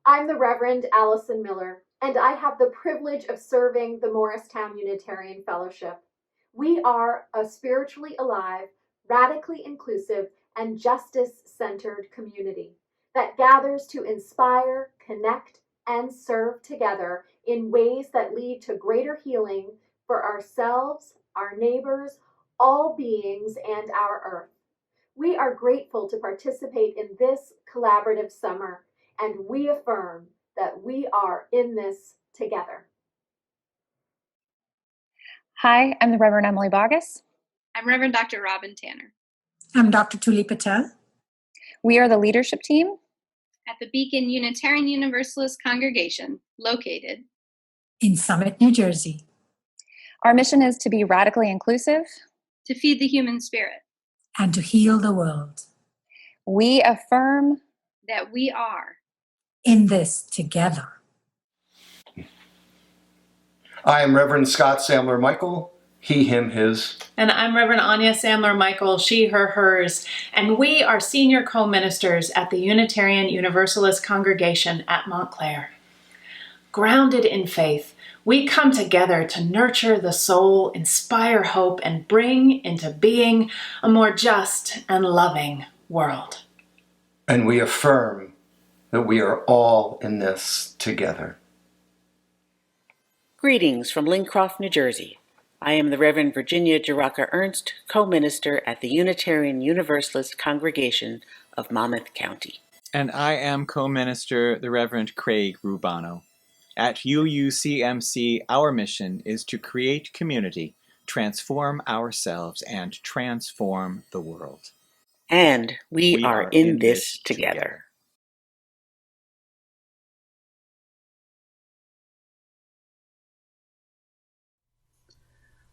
I'm the Reverend Alison Miller, and I have the privilege of serving the Morristown Unitarian Fellowship. We are a spiritually alive, radically inclusive, and justice-centered community that gathers to inspire, connect, and serve together in ways that lead to greater healing for ourselves, our neighbors, all beings, and our earth. We are grateful to participate in this collaborative summer, and we affirm that we are in this together. Hi, I'm the Reverend Emily Bogus. I'm Reverend Dr. Robin Tanner. I'm Dr. Tuli Patel. We are the leadership team at the Beacon Unitarian Universalist Congregation, located in Summit, New Jersey. Our mission is to be radically inclusive, to feed the human spirit, and to heal the world. We affirm that we are in this together. I am Reverend Scott Samler Michael, he, him, his. And I'm Reverend Anya Samler Michael, she, her, hers. And we are senior co-ministers at the Unitarian Universalist Congregation at Montclair. Grounded in faith, we come together to nurture the soul, inspire hope, and bring into being a more just and loving world. And we affirm that we are all in this together. Greetings from Lincroft, New Jersey. I am the Reverend Virginia Jarocha-Ernst, co-minister at the Unitarian Universalist Congregation of Monmouth County. And I am co-minister, the Reverend Craig Rubano. At UUCMC, our mission is to create community, transform ourselves, and transform the world. And we are in this together.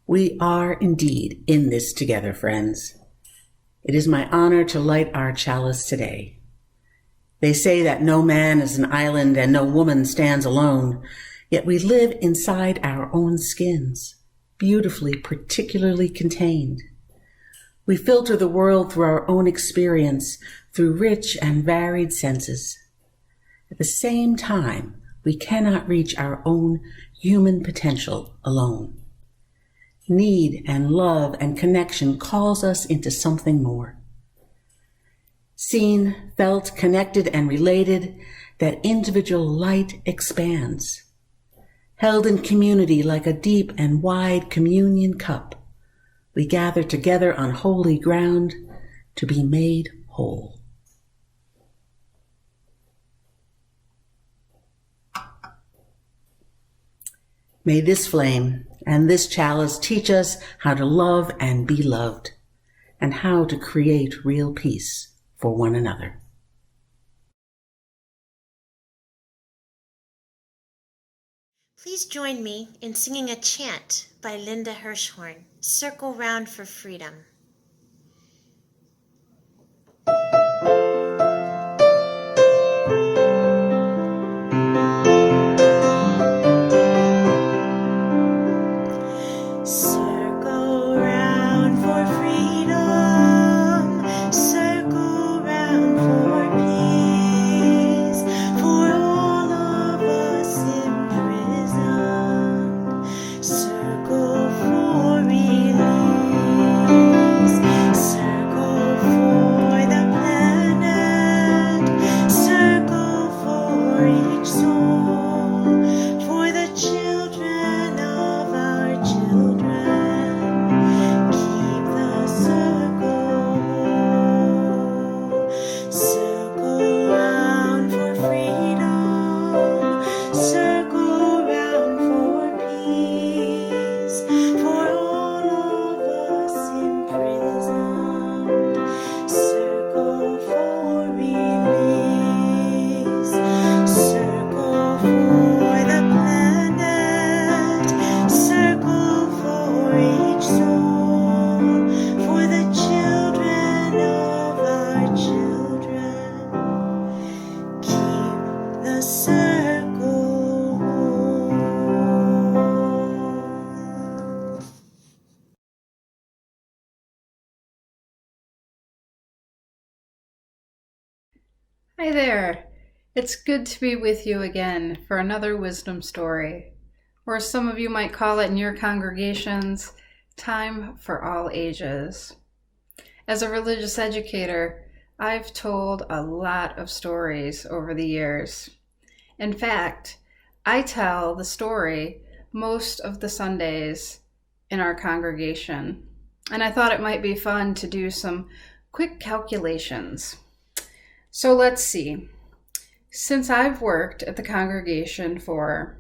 We are indeed in this together, friends. It is my honor to light our chalice today. They say that no man is an island and no woman stands alone, yet we live inside our own skins, beautifully, particularly contained. We filter the world through our own experience, through rich and varied senses. At the same time, we cannot reach our own human potential alone. Need and love and connection calls us into something more. Seen, felt, connected, and related, that individual light expands. Held in community like a deep and wide communion cup, we gather together on holy ground to be made whole. May this flame and this chalice teach us how to love and be loved, and how to create real peace for one another. Please join me in singing a chant by Linda Hirschhorn, Circle Round for Freedom. Hi there. It's good to be with you again for another wisdom story, or some of you might call it in your congregations, time for all ages. As a religious educator, I've told a lot of stories over the years. In fact, I tell the story most of the Sundays in our congregation, and I thought it might be fun to do some quick calculations. So let's see. Since I've worked at the congregation for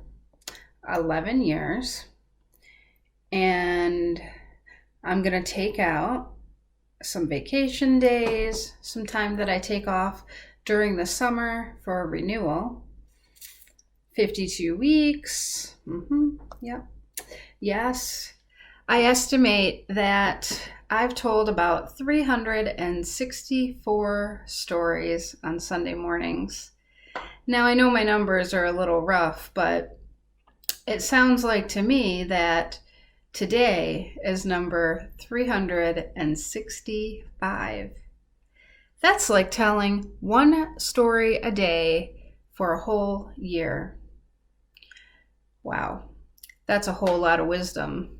11 years, and I'm going to take out some vacation days, some time that I take off during the summer for a renewal, 52 weeks. Yep. Yes. I estimate that I've told about 364 stories on Sunday mornings. Now, I know my numbers are a little rough, but it sounds like to me that today is number 365. That's like telling one story a day for a whole year. Wow, that's a whole lot of wisdom.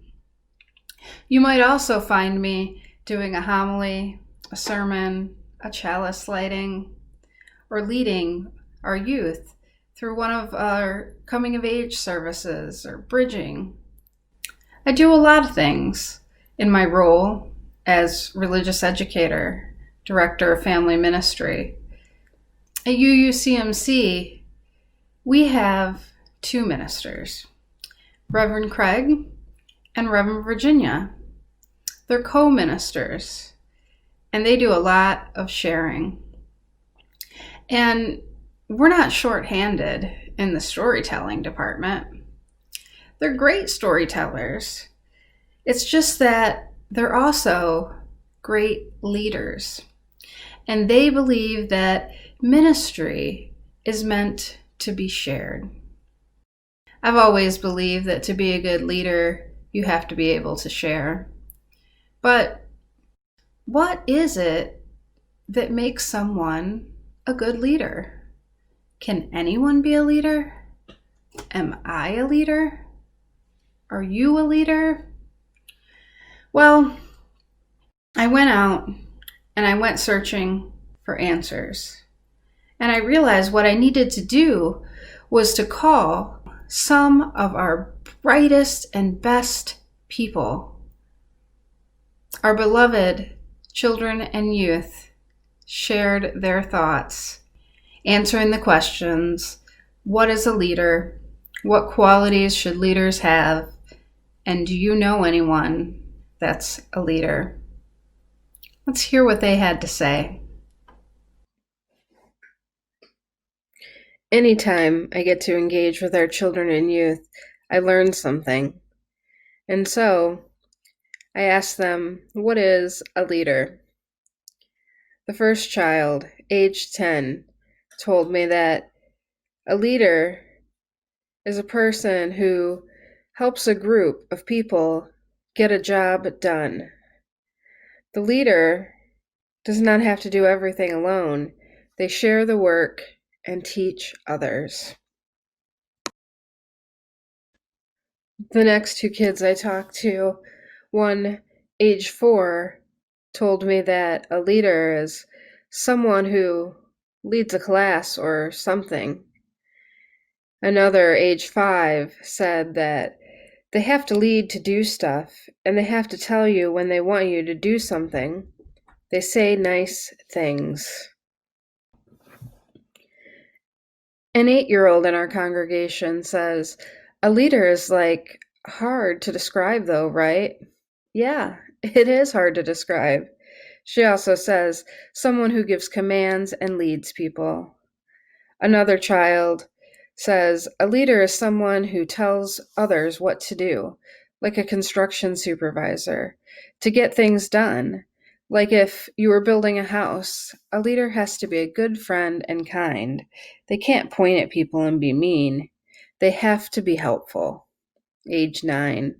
You might also find me doing a homily, a sermon, a chalice lighting, or leading our youth through one of our coming of age services or bridging. I do a lot of things in my role as religious educator, director of family ministry. At UUCMC, we have two ministers, Reverend Craig and Reverend Virginia. They're co-ministers, and they do a lot of sharing. And we're not short-handed in the storytelling department. They're great storytellers. It's just that they're also great leaders. And they believe that ministry is meant to be shared. I've always believed that to be a good leader, you have to be able to share. But what is it that makes someone a good leader? Can anyone be a leader? Am I a leader? Are you a leader? Well, I went out and I went searching for answers. And I realized what I needed to do was to call some of our brightest and best people. Our beloved children and youth shared their thoughts, answering the questions, what is a leader? What qualities should leaders have? And do you know anyone that's a leader? Let's hear what they had to say. Anytime I get to engage with our children and youth, I learn something. And so I asked them, what is a leader? The first child, age 10, told me that a leader is a person who helps a group of people get a job done. The leader does not have to do everything alone. They share the work and teach others. The next two kids I talked to, one age 4, told me that a leader is someone who leads a class or something. Another age 5 said that they have to lead to do stuff, and they have to tell you when they want you to do something. They say nice things. An 8-year-old in our congregation says, a leader is like hard to describe though, right? Yeah, it is hard to describe. She also says, someone who gives commands and leads people. Another child says, a leader is someone who tells others what to do, like a construction supervisor, to get things done. Like if you were building a house, a leader has to be a good friend and kind. They can't point at people and be mean. They have to be helpful. Age 9.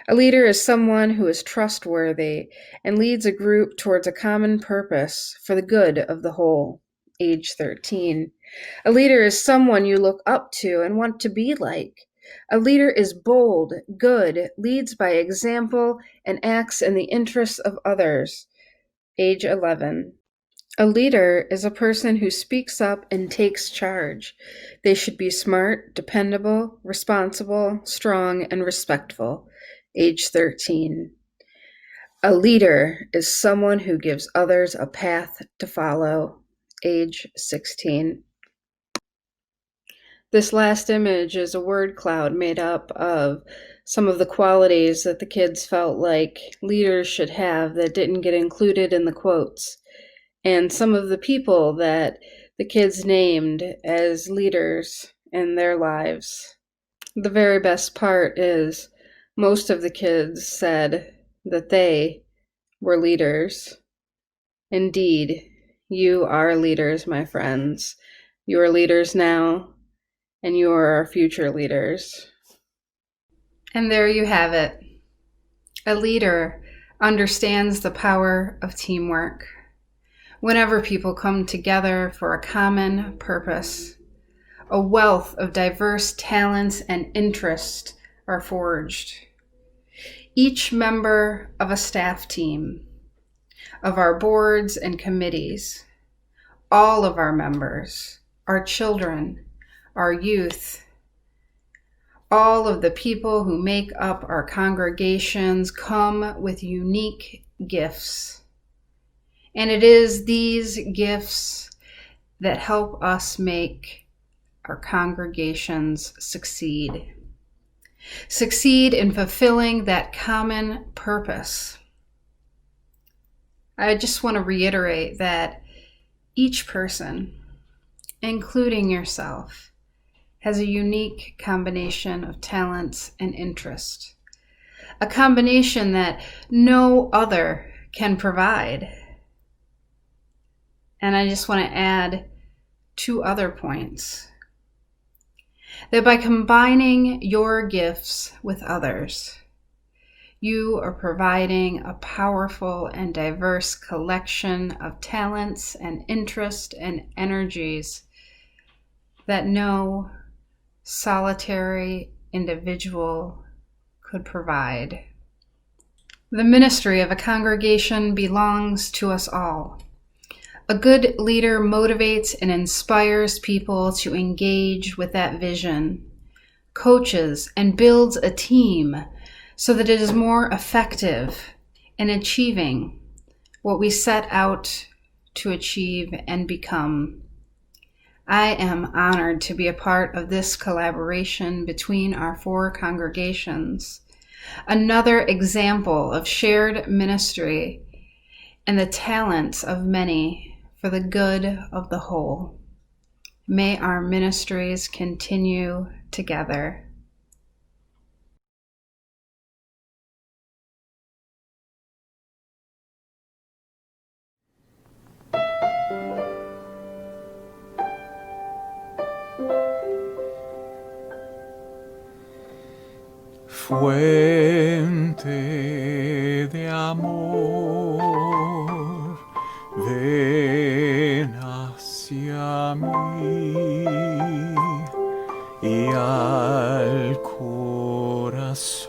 A leader is someone who is trustworthy and leads a group towards a common purpose for the good of the whole. Age 13. A leader is someone you look up to and want to be like. A leader is bold, good, leads by example, and acts in the interests of others. Age 11. A leader is a person who speaks up and takes charge. They should be smart, dependable, responsible, strong, and respectful. Age 13. A leader is someone who gives others a path to follow. Age 16. This last image is a word cloud made up of some of the qualities that the kids felt like leaders should have that didn't get included in the quotes, and some of the people that the kids named as leaders in their lives. The very best part is most of the kids said that they were leaders. Indeed, you are leaders, my friends. You are leaders now, and you are our future leaders. And there you have it. A leader understands the power of teamwork. Whenever people come together for a common purpose, a wealth of diverse talents and interests are forged. Each member of a staff team, of our boards and committees, all of our members, our children, our youth, all of the people who make up our congregations come with unique gifts. And it is these gifts that help us make our congregations succeed. Succeed in fulfilling that common purpose. I just want to reiterate that each person, including yourself, has a unique combination of talents and interest. A combination that no other can provide. And I just want to add 2 other points. That by combining your gifts with others, you are providing a powerful and diverse collection of talents and interest and energies that no solitary individual could provide. The ministry of a congregation belongs to us all. A good leader motivates and inspires people to engage with that vision, coaches and builds a team so that it is more effective in achieving what we set out to achieve and become. I am honored to be a part of this collaboration between our 4 congregations, another example of shared ministry and the talents of many for the good of the whole. May our ministries continue together. Fuente de amor, ven hacia mí y al corazón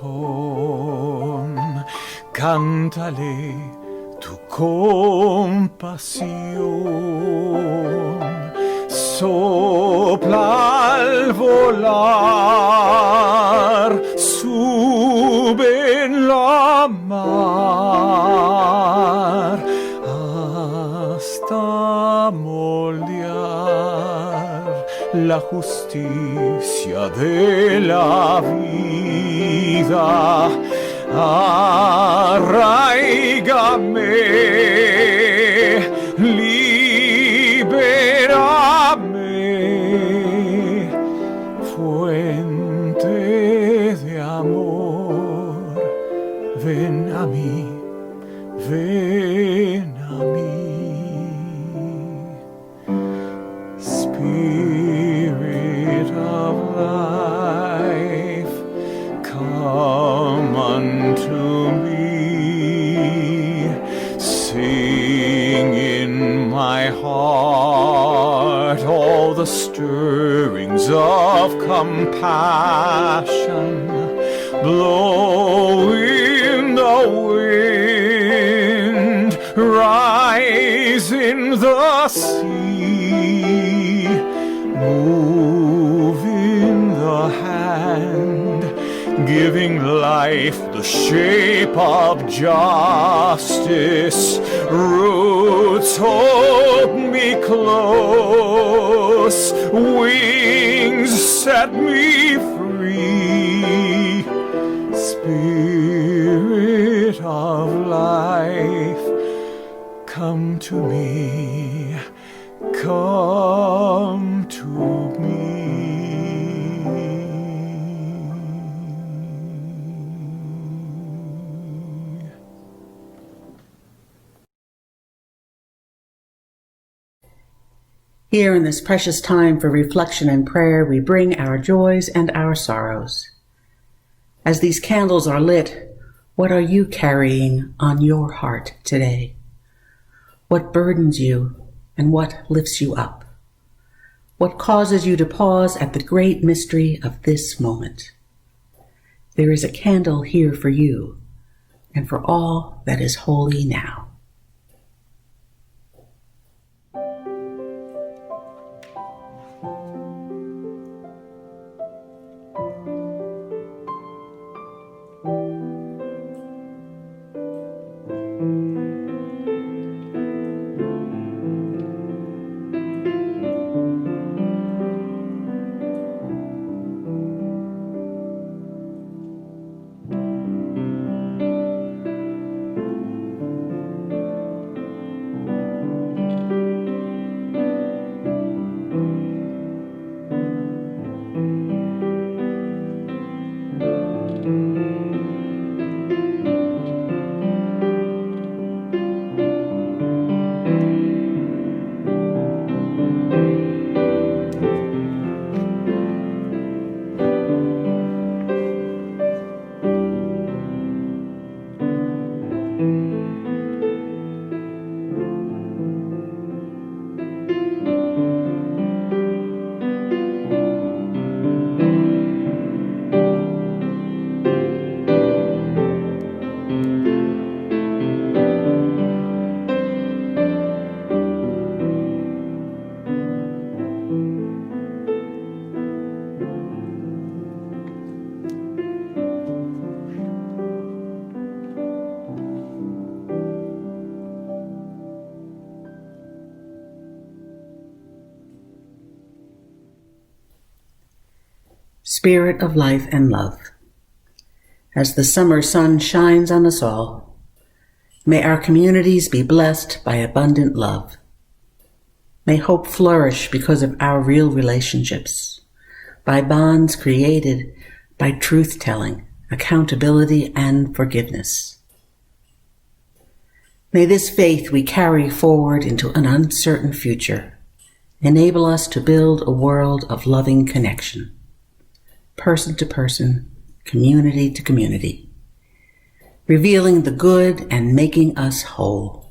cántale tu compasión. Sopla al volar, sube en la mar, hasta moldear la justicia de la vida. Arraígame, libérame, fuente de amor, ven a mí, ven a mí. Spirit of life, come unto me, sing in my heart all the winds of compassion blow in the wind, rise in the sea, move in the hand, giving life the shape of justice. Roots hold me close, wings set me free. Spirit of life, come to me, come to me. Here in this precious time for reflection and prayer, we bring our joys and our sorrows. As these candles are lit, what are you carrying on your heart today? What burdens you and what lifts you up? What causes you to pause at the great mystery of this moment? There is a candle here for you and for all that is holy now. Spirit of life and love, as the summer sun shines on us all, may our communities be blessed by abundant love. May hope flourish because of our real relationships, by bonds created by truth-telling, accountability, and forgiveness. May this faith we carry forward into an uncertain future enable us to build a world of loving connection, person to person, community to community, revealing the good and making us whole.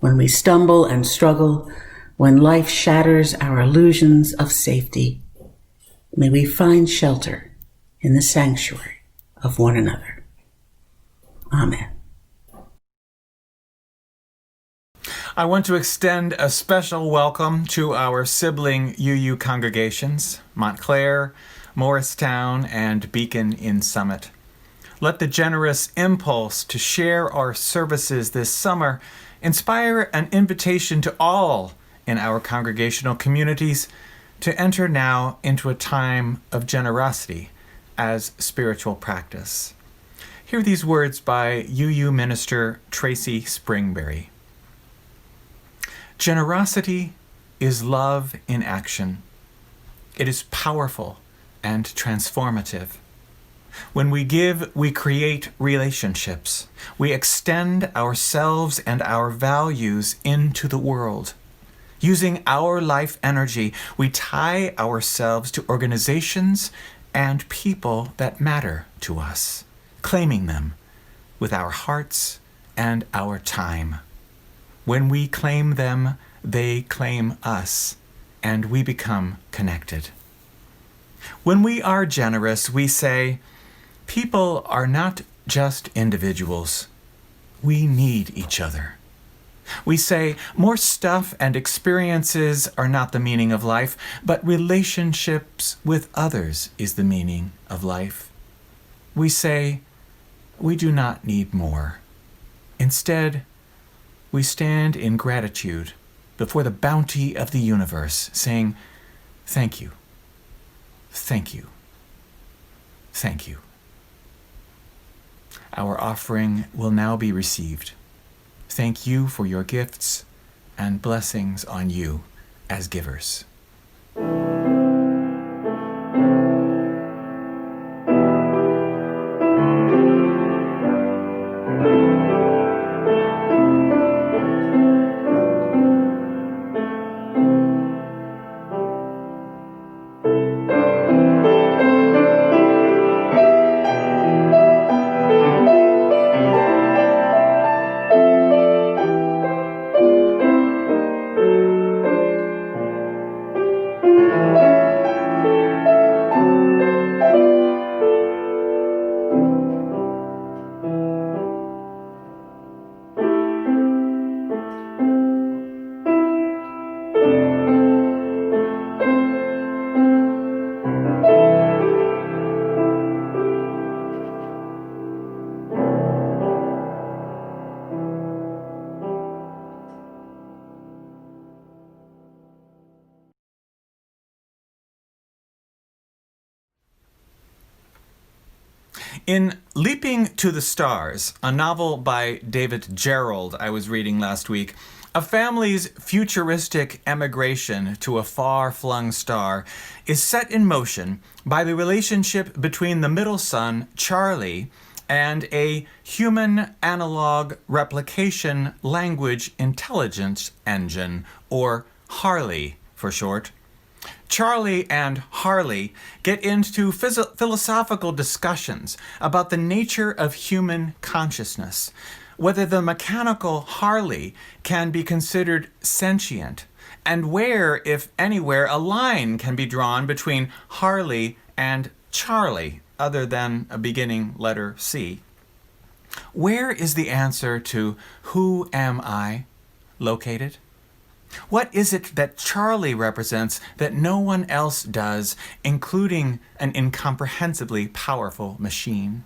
When we stumble and struggle, when life shatters our illusions of safety, may we find shelter in the sanctuary of one another. Amen. I want to extend a special welcome to our sibling UU congregations, Montclair, Morristown, and Beacon in Summit. Let the generous impulse to share our services this summer inspire an invitation to all in our congregational communities to enter now into a time of generosity as spiritual practice. Hear these words by UU minister Tracy Springberry. Generosity is love in action. It is powerful and transformative. When we give, we create relationships. We extend ourselves and our values into the world. Using our life energy, we tie ourselves to organizations and people that matter to us, claiming them with our hearts and our time. When we claim them, they claim us, and we become connected. When we are generous, we say, people are not just individuals. We need each other. We say, more stuff and experiences are not the meaning of life, but relationships with others is the meaning of life. We say, we do not need more. Instead, we stand in gratitude before the bounty of the universe, saying, thank you, thank you, thank you. Our offering will now be received. Thank you for your gifts and blessings on you as givers. In Leaping to the Stars, a novel by David Gerald I was reading last week, a family's futuristic emigration to a far-flung star is set in motion by the relationship between the middle son, Charlie, and a human analog replication language intelligence engine, or HARLEY for short. Charlie and Harley get into philosophical discussions about the nature of human consciousness, whether the mechanical Harley can be considered sentient, and where, if anywhere, a line can be drawn between Harley and Charlie, other than a beginning letter C. Where is the answer to "Who am I?" located? What is it that Charlie represents that no one else does, including an incomprehensibly powerful machine?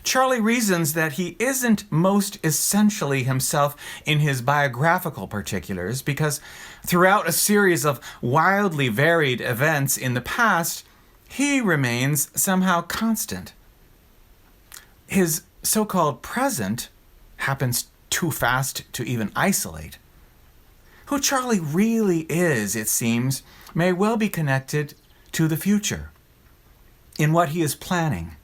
Charlie reasons that he isn't most essentially himself in his biographical particulars because throughout a series of wildly varied events in the past, he remains somehow constant. His so-called present happens too fast to even isolate. Who Charlie really is, it seems, may well be connected to the future, in what he is planning,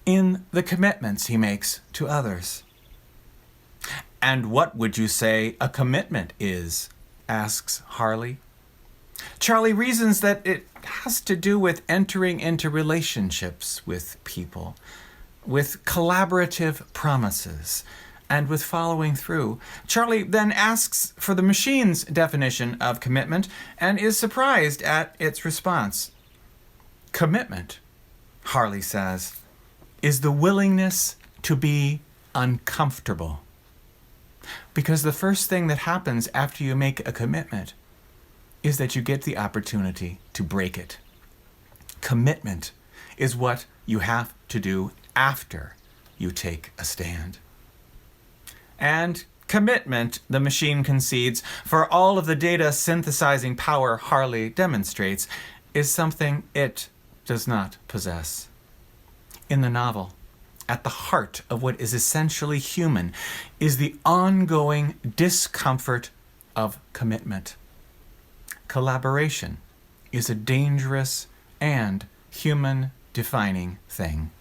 in the commitments he makes to others. And what would you say a commitment is? Asks Harley. Charlie reasons that it has to do with entering into relationships with people, with collaborative promises, and with following through. Charlie then asks for the machine's definition of commitment and is surprised at its response. Commitment, Harley says, is the willingness to be uncomfortable. Because the first thing that happens after you make a commitment is that you get the opportunity to break it. Commitment is what you have to do after you take a stand. And commitment, the machine concedes, for all of the data synthesizing power Harley demonstrates, is something it does not possess. In the novel, at the heart of what is essentially human is the ongoing discomfort of commitment. Collaboration is a dangerous and human-defining thing.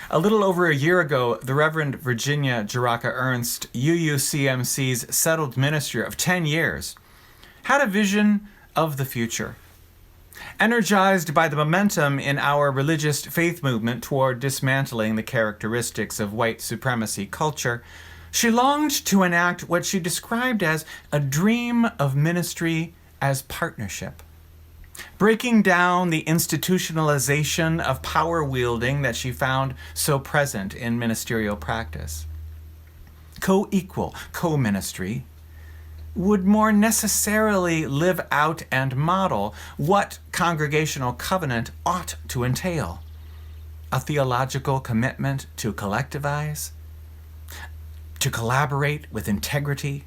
A little over a year ago, the Reverend Virginia Jarocha-Ernst, UUCMC's settled minister of 10 years, had a vision of the future. Energized by the momentum in our religious faith movement toward dismantling the characteristics of white supremacy culture, she longed to enact what she described as a dream of ministry as partnership. breaking down the institutionalization of power wielding that she found so present in ministerial practice. Co-equal, co-ministry would more necessarily live out and model what congregational covenant ought to entail: a theological commitment to collectivize, to collaborate with integrity,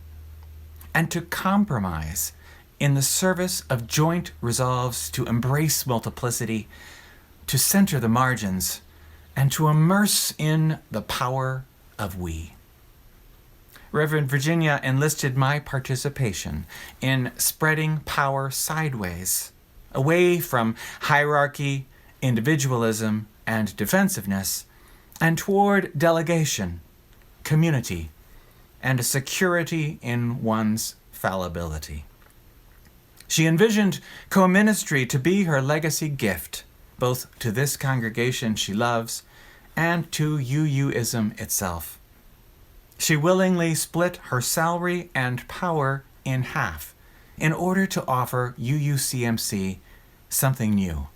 and to compromise in the service of joint resolves to embrace multiplicity, to center the margins, and to immerse in the power of we. Reverend Virginia enlisted my participation in spreading power sideways, away from hierarchy, individualism, and defensiveness, and toward delegation, community, and a security in one's fallibility. She envisioned co-ministry to be her legacy gift, both to this congregation she loves and to UUism itself. She willingly split her salary and power in half in order to offer UUCMC something new.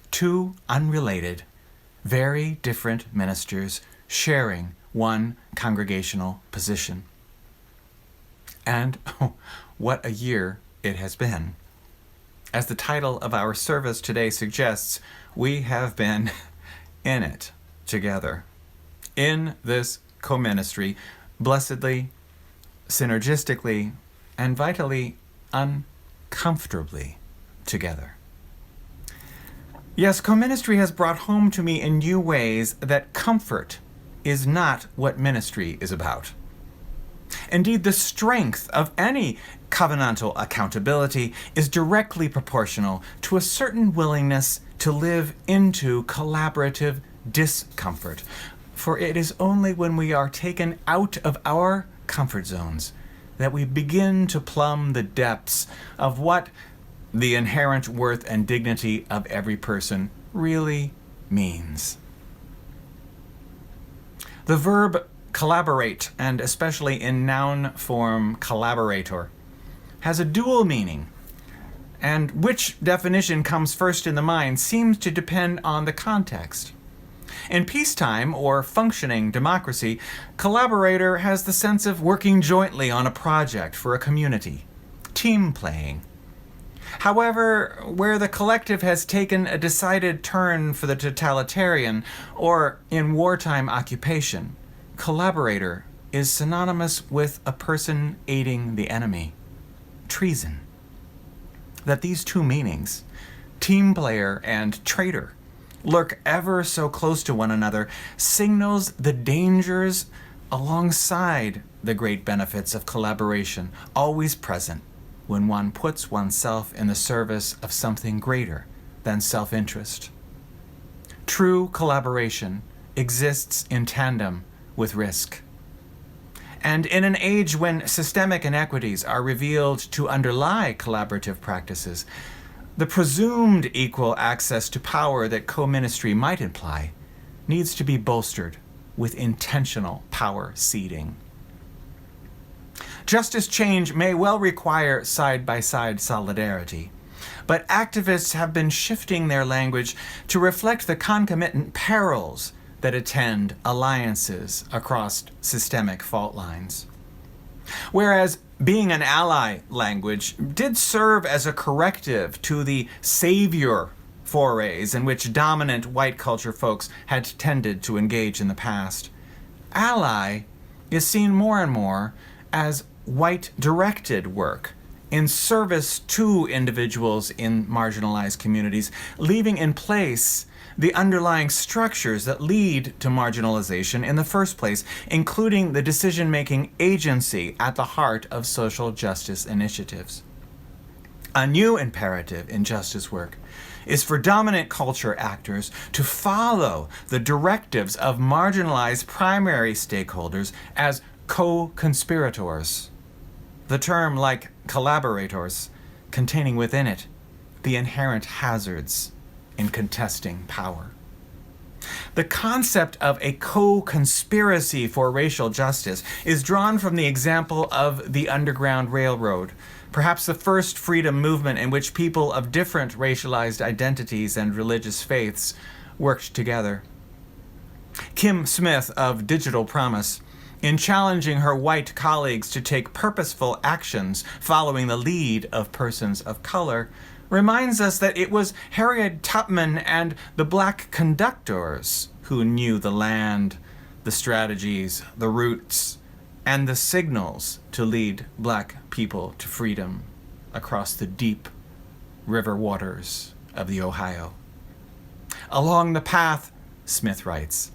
Two unrelated, very different ministers sharing one congregational position. And what a year it has been. As the title of our service today suggests, we have been in it together, in this co-ministry, blessedly, synergistically, and vitally uncomfortably together. Yes, co-ministry has brought home to me in new ways that comfort is not what ministry is about. Indeed, the strength of any covenantal accountability is directly proportional to a certain willingness to live into collaborative discomfort. For it is only when we are taken out of our comfort zones that we begin to plumb the depths of what the inherent worth and dignity of every person really means. The verb collaborate, and especially in noun form collaborator, has a dual meaning, and which definition comes first in the mind seems to depend on the context. In peacetime or functioning democracy, collaborator has the sense of working jointly on a project for a community, team playing. However, where the collective has taken a decided turn for the totalitarian or in wartime occupation, collaborator is synonymous with a person aiding the enemy, treason. That these two meanings, team player and traitor, lurk ever so close to one another signals the dangers alongside the great benefits of collaboration, always present when one puts oneself in the service of something greater than self-interest. True collaboration exists in tandem with risk. And in an age when systemic inequities are revealed to underlie collaborative practices, the presumed equal access to power that co-ministry might imply needs to be bolstered with intentional power ceding. Justice change may well require side-by-side solidarity, but activists have been shifting their language to reflect the concomitant perils that attend alliances across systemic fault lines. Whereas being an ally language did serve as a corrective to the savior forays in which dominant white culture folks had tended to engage in the past, ally is seen more and more as white-directed work in service to individuals in marginalized communities, leaving in place the underlying structures that lead to marginalization in the first place, including the decision-making agency at the heart of social justice initiatives. A new imperative in justice work is for dominant culture actors to follow the directives of marginalized primary stakeholders as co-conspirators. The term, like collaborators, containing within it the inherent hazards in contesting power. The concept of a co-conspiracy for racial justice is drawn from the example of the Underground Railroad, perhaps the first freedom movement in which people of different racialized identities and religious faiths worked together. Kim Smith of Digital Promise, in challenging her white colleagues to take purposeful actions following the lead of persons of color, reminds us that it was Harriet Tubman and the black conductors who knew the land, the strategies, the routes, and the signals to lead black people to freedom across the deep river waters of the Ohio. Along the path, Smith writes,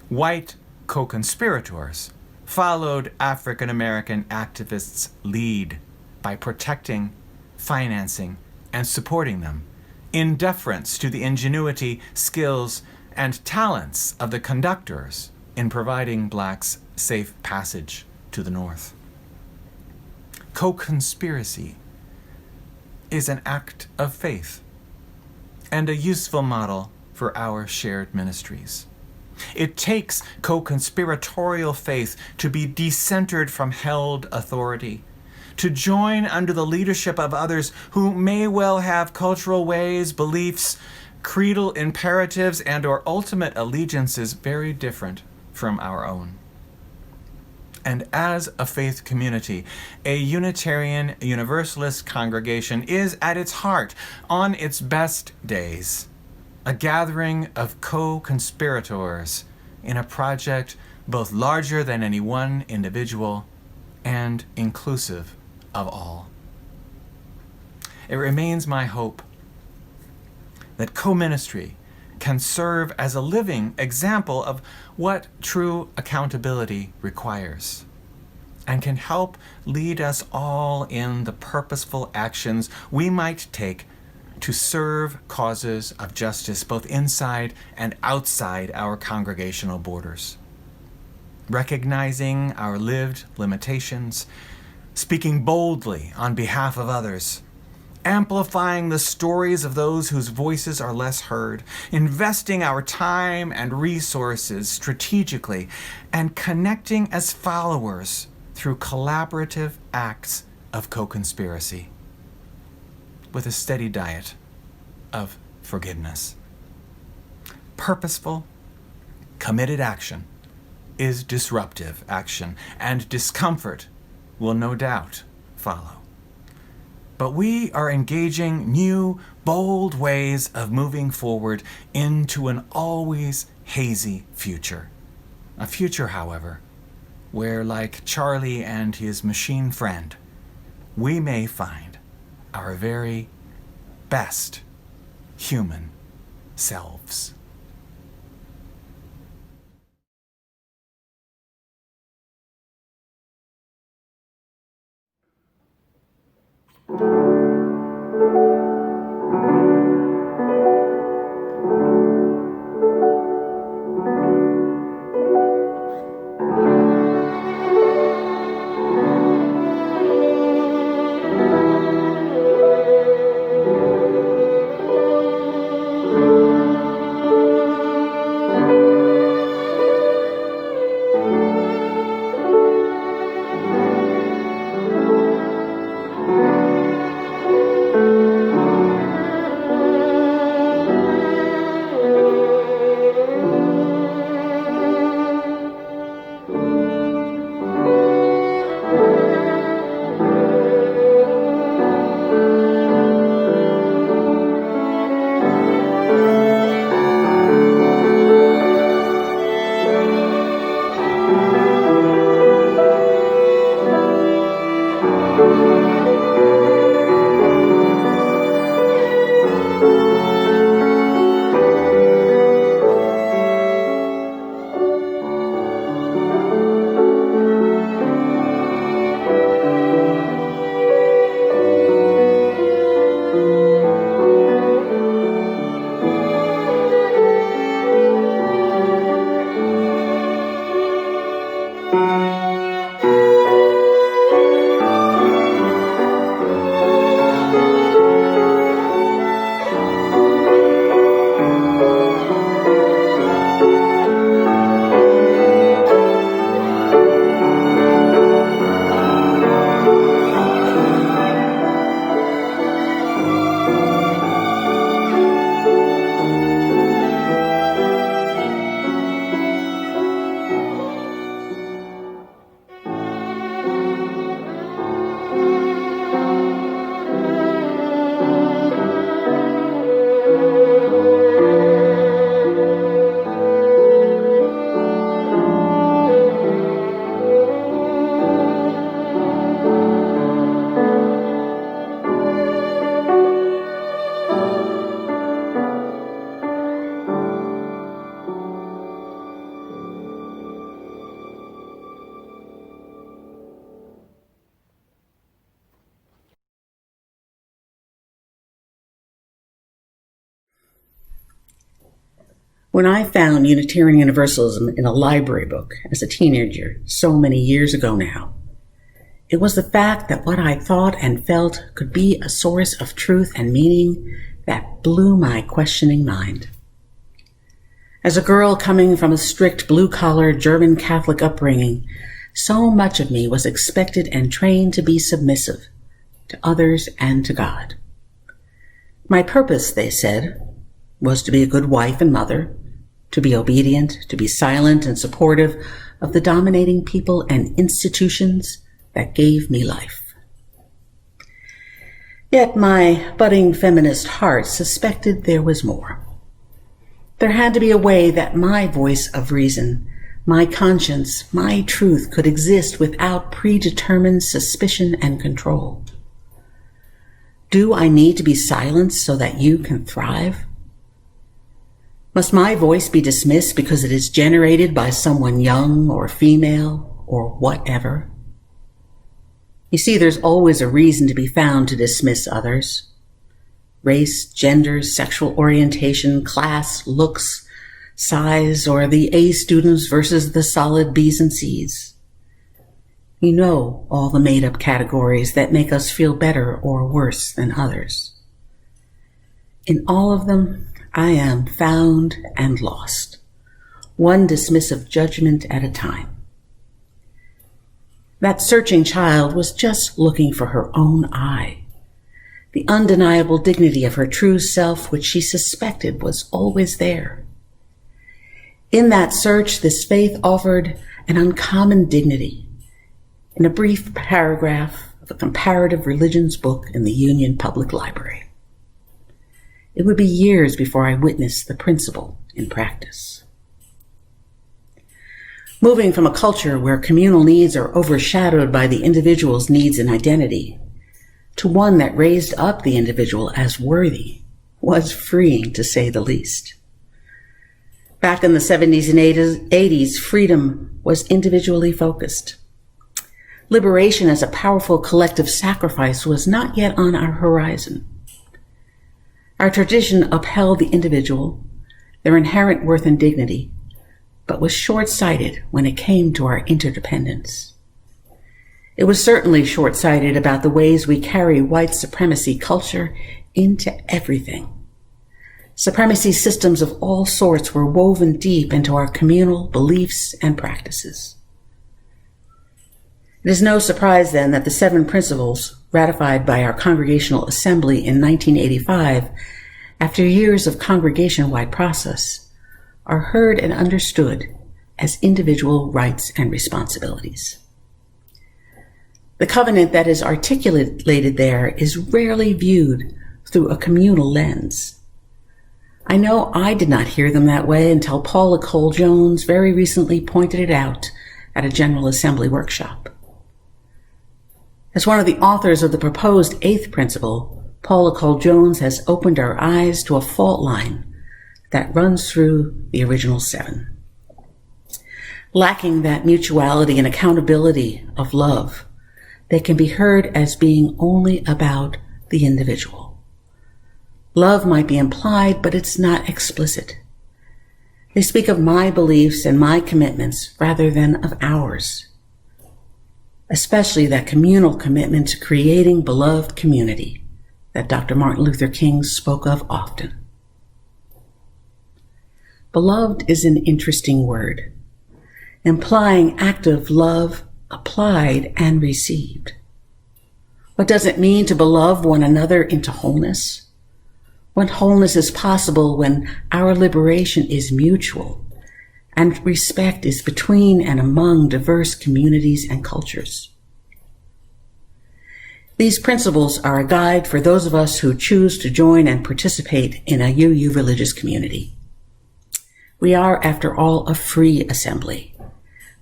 white co-conspirators followed African American activists' lead by protecting, financing, and supporting them in deference to the ingenuity, skills, and talents of the conductors in providing blacks safe passage to the North. Co-conspiracy is an act of faith and a useful model for our shared ministries. It takes co-conspiratorial faith to be decentered from held authority, to join under the leadership of others who may well have cultural ways, beliefs, creedal imperatives, and/or ultimate allegiances very different from our own. And as a faith community, a Unitarian Universalist congregation is at its heart, on its best days, a gathering of co-conspirators in a project both larger than any one individual and inclusive of all. It remains my hope that co-ministry can serve as a living example of what true accountability requires, and can help lead us all in the purposeful actions we might take to serve causes of justice both inside and outside our congregational borders. Recognizing our lived limitations, speaking boldly on behalf of others, amplifying the stories of those whose voices are less heard, investing our time and resources strategically, and connecting as followers through collaborative acts of co-conspiracy, with a steady diet of forgiveness. Purposeful, committed action is disruptive action, and discomfort will no doubt follow. But we are engaging new, bold ways of moving forward into an always hazy future. A future, however, where, like Charlie and his machine friend, we may find our very best human selves. When I found Unitarian Universalism in a library book as a teenager, so many years ago now, it was the fact that what I thought and felt could be a source of truth and meaning that blew my questioning mind. As a girl coming from a strict blue-collar German Catholic upbringing, so much of me was expected and trained to be submissive to others and to God. My purpose, they said, was to be a good wife and mother, to be obedient, to be silent and supportive of the dominating people and institutions that gave me life. Yet my budding feminist heart suspected there was more. There had to be a way that my voice of reason, my conscience, my truth could exist without predetermined suspicion and control. Do I need to be silenced so that you can thrive? Must my voice be dismissed because it is generated by someone young or female or whatever? You see, there's always a reason to be found to dismiss others. Race, gender, sexual orientation, class, looks, size, or the A students versus the solid B's and C's. You know all the made-up categories that make us feel better or worse than others. In all of them, I am found and lost, one dismissive judgment at a time. That searching child was just looking for her own I, the undeniable dignity of her true self, which she suspected was always there. In that search, this faith offered an uncommon dignity in a brief paragraph of a comparative religions book in the Union Public Library. It would be years before I witnessed the principle in practice. Moving from a culture where communal needs are overshadowed by the individual's needs and identity to one that raised up the individual as worthy was freeing, to say the least. Back in the 70s and 80s, freedom was individually focused. Liberation as a powerful collective sacrifice was not yet on our horizon. Our tradition upheld the individual, their inherent worth and dignity, but was short-sighted when it came to our interdependence. It was certainly short-sighted about the ways we carry white supremacy culture into everything. Supremacy systems of all sorts were woven deep into our communal beliefs and practices. It is no surprise, then, that the 7 principles ratified by our Congregational Assembly in 1985, after years of congregation-wide process, are heard and understood as individual rights and responsibilities. The covenant that is articulated there is rarely viewed through a communal lens. I know I did not hear them that way until Paula Cole-Jones very recently pointed it out at a General Assembly workshop. As one of the authors of the proposed 8th principle, Paula Cole-Jones has opened our eyes to a fault line that runs through the original 7. Lacking that mutuality and accountability of love, they can be heard as being only about the individual. Love might be implied, but it's not explicit. They speak of my beliefs and my commitments rather than of ours, especially that communal commitment to creating beloved community that Dr. Martin Luther King spoke of often. Beloved is an interesting word, implying active love applied and received. What does it mean to beloved one another into wholeness? What wholeness is possible when our liberation is mutual and respect is between and among diverse communities and cultures? These principles are a guide for those of us who choose to join and participate in a UU religious community. We are, after all, a free assembly.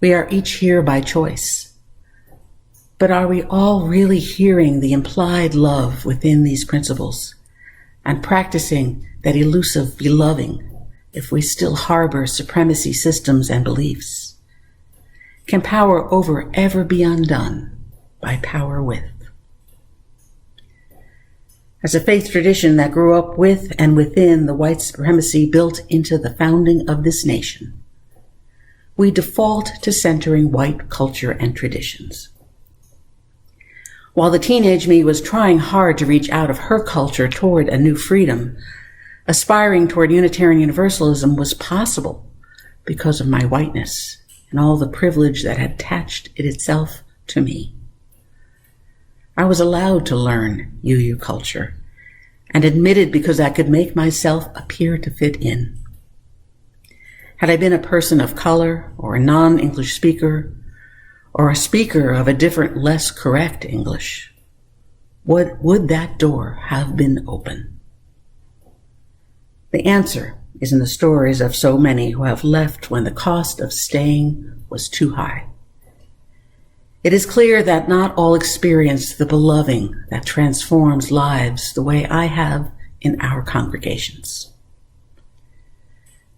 We are each here by choice. But are we all really hearing the implied love within these principles and practicing that elusive beloving if we still harbor supremacy systems and beliefs? Can power over ever be undone by power with? As a faith tradition that grew up with and within the white supremacy built into the founding of this nation, we default to centering white culture and traditions. While the teenage me was trying hard to reach out of her culture toward a new freedom, aspiring toward Unitarian Universalism was possible because of my whiteness and all the privilege that had attached itself to me. I was allowed to learn UU culture and admitted because I could make myself appear to fit in. Had I been a person of color or a non-English speaker or a speaker of a different, less correct English, would that door have been open? The answer is in the stories of so many who have left when the cost of staying was too high. It is clear that not all experience the beloving that transforms lives the way I have in our congregations.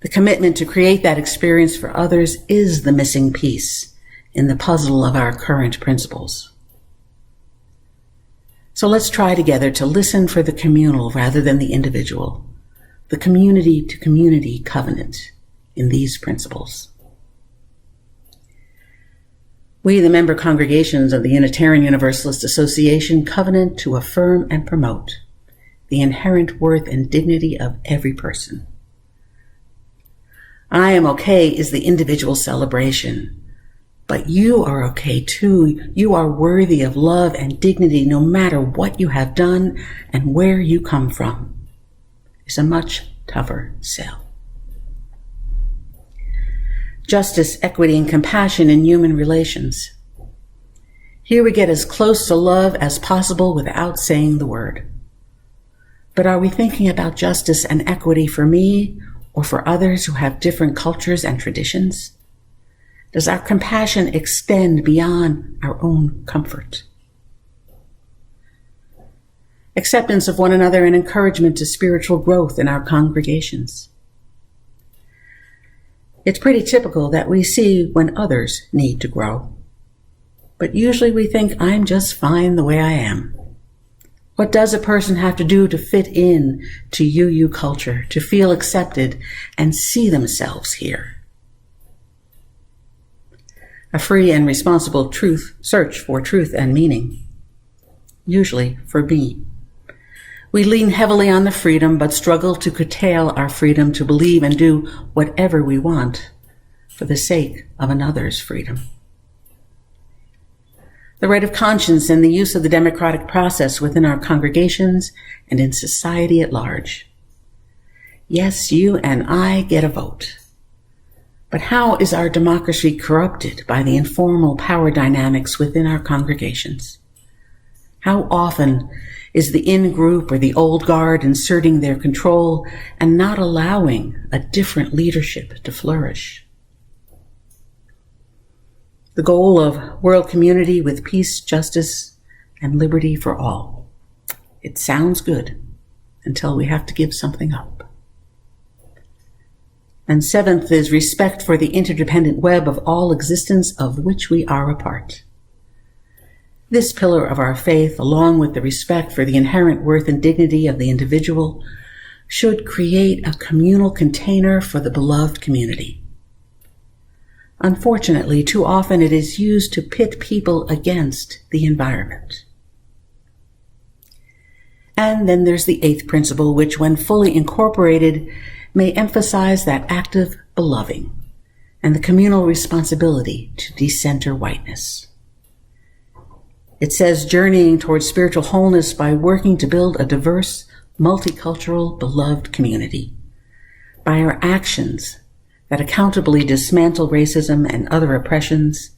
The commitment to create that experience for others is the missing piece in the puzzle of our current principles. So let's try together to listen for the communal rather than the individual, the community-to-community covenant in these principles. We, the member congregations of the Unitarian Universalist Association, covenant to affirm and promote the inherent worth and dignity of every person. I am okay is the individual celebration, but you are okay too. You are worthy of love and dignity no matter what you have done and where you come from. It's a much tougher sell. Justice, equity, and compassion in human relations. Here we get as close to love as possible without saying the word. But are we thinking about justice and equity for me or for others who have different cultures and traditions? Does our compassion extend beyond our own comfort? Acceptance of one another and encouragement to spiritual growth in our congregations. It's pretty typical that we see when others need to grow. But usually we think, I'm just fine the way I am. What does a person have to do to fit in to UU culture, to feel accepted and see themselves here? A free and responsible search for truth and meaning. Usually for me. We lean heavily on the freedom, but struggle to curtail our freedom to believe and do whatever we want for the sake of another's freedom. The right of conscience and the use of the democratic process within our congregations and in society at large. Yes, you and I get a vote. But how is our democracy corrupted by the informal power dynamics within our congregations? How often is the in-group or the old guard inserting their control and not allowing a different leadership to flourish? The goal of world community with peace, justice, and liberty for all. It sounds good until we have to give something up. And seventh is respect for the interdependent web of all existence of which we are a part. This pillar of our faith, along with the respect for the inherent worth and dignity of the individual, should create a communal container for the beloved community. Unfortunately, too often it is used to pit people against the environment. And then there's the eighth principle, which, when fully incorporated, may emphasize that active beloving and the communal responsibility to decenter whiteness. It says journeying towards spiritual wholeness by working to build a diverse, multicultural, beloved community. By our actions that accountably dismantle racism and other oppressions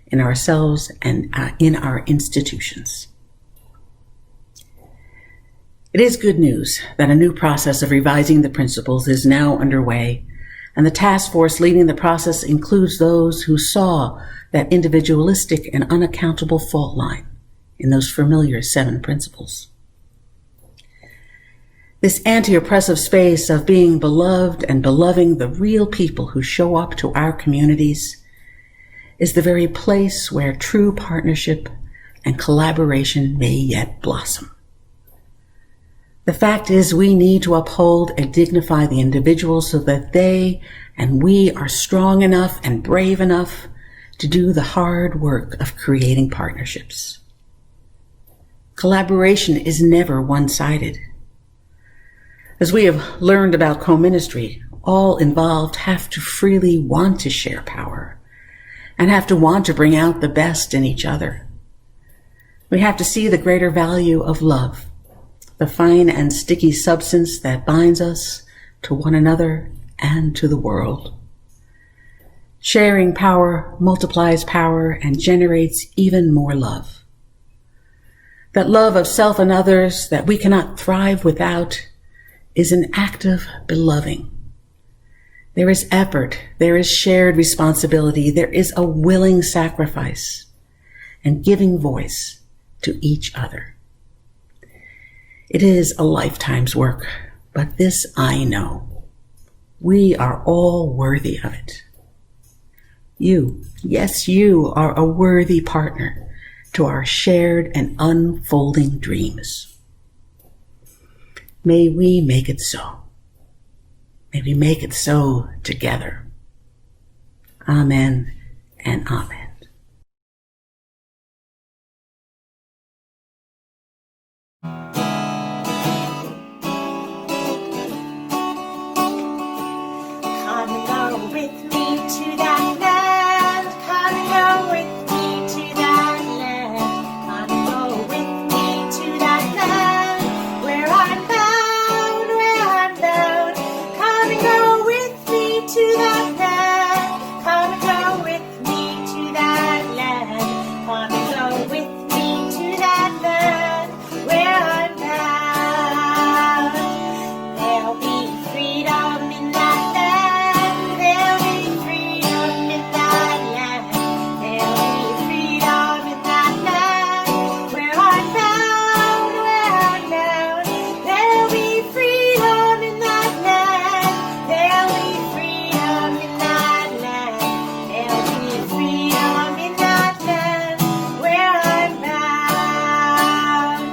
in ourselves and in our institutions. It is good news that a new process of revising the principles is now underway, and the task force leading the process includes those who saw that individualistic and unaccountable fault line in those familiar 7 principles. This anti-oppressive space of being beloved and beloving the real people who show up to our communities is the very place where true partnership and collaboration may yet blossom. The fact is, we need to uphold and dignify the individual so that they and we are strong enough and brave enough to do the hard work of creating partnerships. Collaboration is never one-sided. As we have learned about co-ministry, all involved have to freely want to share power and have to want to bring out the best in each other. We have to see the greater value of love, the fine and sticky substance that binds us to one another and to the world. Sharing power multiplies power and generates even more love. That love of self and others that we cannot thrive without is an active beloving. There is effort, there is shared responsibility, there is a willing sacrifice and giving voice to each other. It is a lifetime's work, but this I know. We are all worthy of it. You, yes, you are a worthy partner to our shared and unfolding dreams. May we make it so. May we make it so together. Amen and amen. Come and go with me to that land. Come and go with me to that land. Come and go with me to that land where I'm bound, where I'm bound. Come and go with me to that land. Come and go with me to that land. Come and go with me to that land where I'm bound. There'll be freedom in that land. There'll be freedom in that land. There'll be freedom in that land where I'm bound, where I'm bound. There'll be freedom in that land. There'll be freedom in that land. There'll be freedom in that land where I'm bound.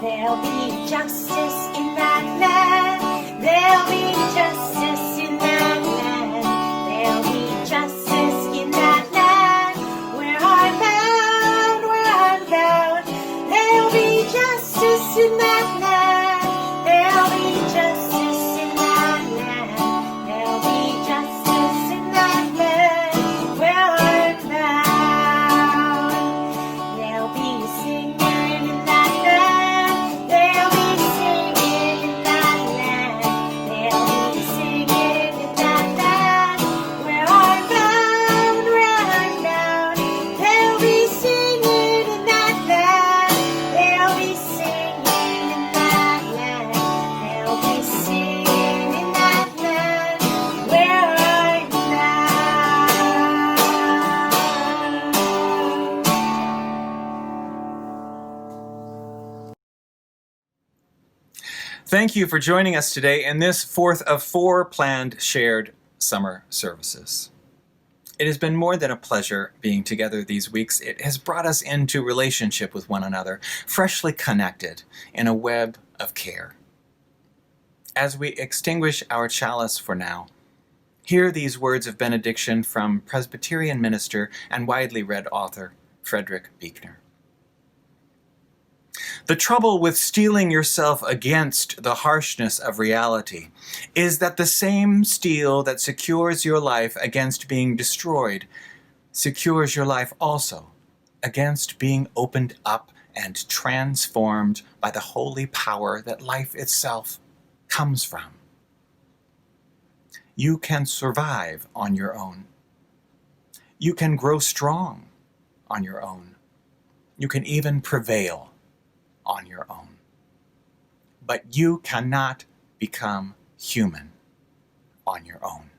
There'll be justice in that land. There'll be justice in that land. There'll be justice in that land where I'm bound, where I'm bound. There'll be justice in that land. There'll be justice in that land. There'll be justice in that land where I'm bound. There'll be singing in that land. There'll be singing in that land. There'll be singing in that land where I'm bound, where I'm bound. There'll be singing in that land. There'll be singing in that land. There'll be singing in that land where I'm bound. Thank you for joining us today in this fourth of 4 planned shared summer services. It has been more than a pleasure being together these weeks. It has brought us into relationship with one another, freshly connected in a web of care. As we extinguish our chalice for now, hear these words of benediction from Presbyterian minister and widely read author Frederick Buechner. The trouble with steeling yourself against the harshness of reality is that the same steel that secures your life against being destroyed secures your life also against being opened up and transformed by the holy power that life itself comes from. You can survive on your own. You can grow strong on your own. You can even prevail on your own. But you cannot become human on your own.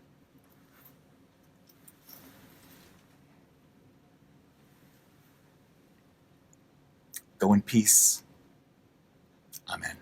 Go in peace. Amen.